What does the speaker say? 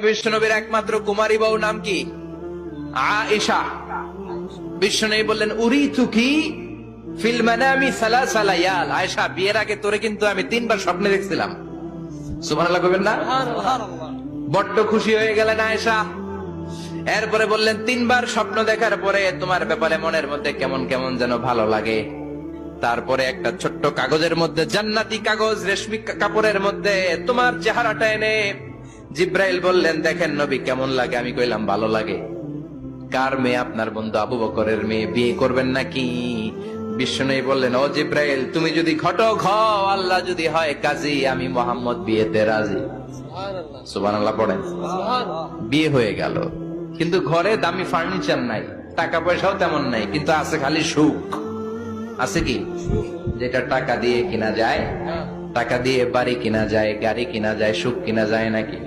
বিশ্বনবীর একমাত্র কুমারী বউ নাম কি? আয়েশা। বিশ্বনবী বললেন উরিতুকি ফিল মানামি সালাসা লায়াল। আয়েশা, বিয়ের আগে তোরে কিন্তু আমি 3 বার স্বপ্নে দেখছিলাম। সুবহানাল্লাহ কইবেন না? বড্ড খুশি হয়ে গেলেন আয়েশা। এরপরে বললেন 3 বার স্বপ্ন দেখার পরে তোমার ব্যাপারে মনের মধ্যে কেমন কেমন যেন ভালো লাগে। তারপরে একটা ছোট্ট কাগজের মধ্যে, জান্নাতি কাগজ, রেশমি কাপড়ের মধ্যে তোমার চেহারাটা এনে জিব্রাইল বললেন দেখেন নবী কেমন লাগে। আমি কইলাম ভালো লাগে। কার মেয়ে? আপনার বন্ধু আবু বকরের মেয়ে। বিয়ে করবেন নাকি? বিশ্বনবী বললেন ও জিব্রাইল, তুমি যদি ঘটক হও, আল্লাহ যদি হয় কাজী, আমি মোহাম্মদ বিয়েতে রাজি। সুবহানাল্লাহ পড়েন। বিয়ে হয়ে গেল, কিন্তু ঘরে দামি ফার্নিচার নাই, টাকা পয়সাও তেমন নাই, কিন্তু আছে খালি সুখ। আছে কি? যেটা টাকা দিয়ে কিনা যায়, টাকা দিয়ে বাড়ি কিনা যায়, গাড়ি কিনা যায়, সুখ কিনা যায় নাকি?